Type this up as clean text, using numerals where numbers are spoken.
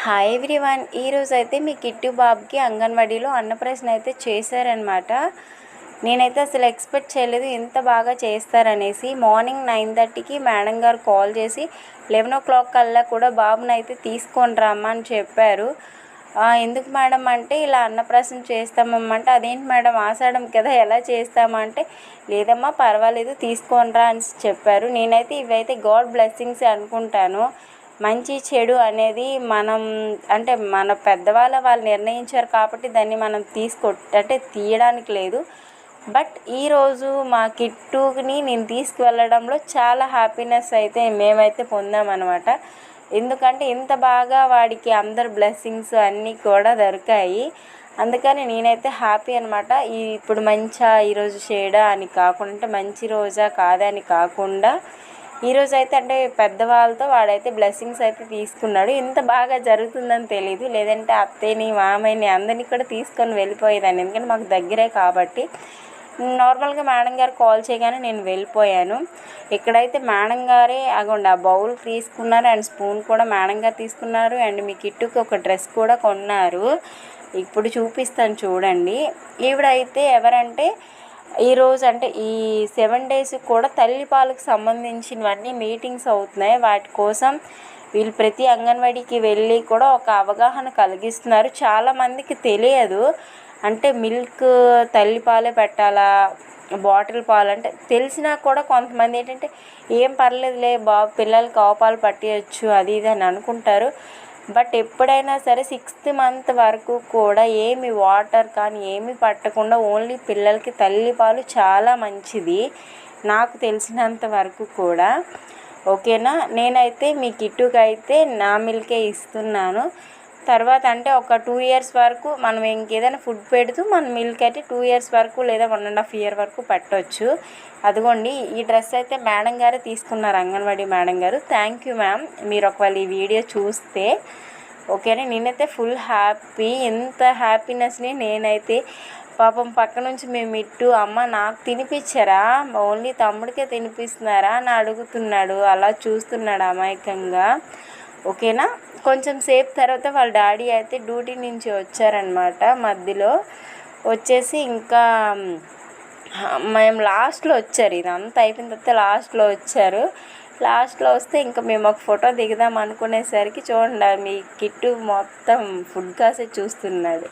Hi everyone, ఈరోజు అయితే మీ kit బాబుకి అంగన్వాడీలో అన్నప్రాసన అయితే చేశారనమాట. నేనైతే అసలు ఎక్స్పెక్ట్ చేయలేదు ఇంత బాగా చేస్తారనేసి. మార్నింగ్ 9:30కి మేడం గారు కాల్ చేసి 11 o'clock కల్లా కూడా బాబుని అయితే తీసుకొని రమ్మా అని చెప్పారు. ఎందుకు మేడం అంటే ఇలా అన్నప్రాసన చేస్తామమ్మంటే, అదేంటి మేడం ఆషాఢం కదా ఎలా చేస్తామంటే, లేదమ్మా పర్వాలేదు తీసుకొని రా అని చెప్పారు. నేనైతే ఇవైతే గాడ్ బ్లెస్సింగ్స్ అనుకుంటాను. మంచి చెడు అనేది మనం అంటే మన వాళ్ళు నిర్ణయించారు కాబట్టి దాన్ని మనం తీయడానికి లేదు. బట్ ఈరోజు మా కిట్టుని నేను తీసుకువెళ్ళడంలో చాలా హ్యాపీనెస్ అయితే మేమైతే పొందామన్నమాట. ఎందుకంటే ఇంత బాగా వాడికి అందరు బ్లెస్సింగ్స్ అన్నీ కూడా దొరికాయి. అందుకని నేనైతే హ్యాపీ అనమాట. ఇప్పుడు ఈరోజు చేయడా అని కాకుండా, మంచి రోజా కాదా అని కాకుండా, ఈరోజు అయితే అంటే పెద్దవాళ్ళతో వాడైతే బ్లెస్సింగ్స్ అయితే తీసుకున్నాడు. ఇంత బాగా జరుగుతుందని తెలీదు, లేదంటే అత్తయ్యని మామయ్యని అందరినీ కూడా తీసుకొని వెళ్ళిపోయేదాన్ని. ఎందుకంటే మాకు దగ్గరే కాబట్టి. నార్మల్గా మేడం గారు కాల్ చేయగానే నేను వెళ్ళిపోయాను. ఇక్కడైతే మేడం గారే అగోండి ఆ బౌల్ తీసుకున్నారు, అండ్ స్పూన్ కూడా మేడం గారు తీసుకున్నారు, అండ్ మీ కిట్టుకి ఒక డ్రెస్ కూడా కొన్నారు. ఇప్పుడు చూపిస్తాను చూడండి. ఈవిడైతే ఎవరంటే, ఈరోజు అంటే ఈ 7 days కూడా తల్లిపాలకు సంబంధించినవన్నీ మీటింగ్స్ అవుతున్నాయి. వాటి కోసం వీళ్ళు ప్రతి అంగన్వాడీకి వెళ్ళి కూడా ఒక అవగాహన కలిగిస్తున్నారు. చాలామందికి తెలియదు, అంటే మిల్క్ తల్లిపాలే పెట్టాలా, బాటిల్ పాలు అంటే తెలిసినా కూడా కొంతమంది ఏంటంటే ఏం పర్లేదులే బాబు పిల్లలకి ఆవుపాలు పట్టేయచ్చు అది ఇది అని అనుకుంటారు. బట్ ఎప్పుడైనా సరే 6th month వరకు కూడా ఏమి వాటర్ కానీ ఏమి పట్టకుండా ఓన్లీ పిల్లలకి తల్లిపాలు చాలా మంచిది, నాకు తెలిసినంత వరకు కూడా. ఓకేనా. నేనైతే మీ కిట్టుకి అయితే నా మిల్కే ఇస్తున్నాను. తర్వాత అంటే ఒక 2 years వరకు మనం ఇంకేదైనా ఫుడ్ పెడుతూ మన మిల్క్ అయితే 2 years వరకు లేదా 1.5 year వరకు పెట్టవచ్చు. అదిగోండి ఈ డ్రెస్ అయితే మేడం గారే తీసుకున్నారు, అంగన్వాడీ మేడం గారు. థ్యాంక్ యూ మ్యామ్, మీరు ఒకవేళ ఈ వీడియో చూస్తే. ఓకేనా. నేనైతే ఫుల్ హ్యాపీ. ఇంత హ్యాపీనెస్ని నేనైతే పాపం పక్క నుంచి మేము ఇట్టు అమ్మ నాకు తినిపించారా, ఓన్లీ తమ్ముడికే తినిపిస్తున్నారా అని అడుగుతున్నాడు. అలా చూస్తున్నాడు అమాయకంగా. ఓకేనా. కొంచెం సేపు తర్వాత వాళ్ళ డాడీ అయితే డ్యూటీ నుంచి వచ్చారనమాట. మధ్యలో వచ్చేసి ఇంకా మేము లాస్ట్లో వచ్చారు, ఇదంతా అయిపోయిన తర్వాత లాస్ట్లో వచ్చారు. లాస్ట్లో వస్తే ఇంకా మేము ఒక ఫోటో దిగుదాం అనుకునేసరికి చూడండి మీ కిట్టు మొత్తం ఫుడ్ కాసే చూస్తున్నాడు.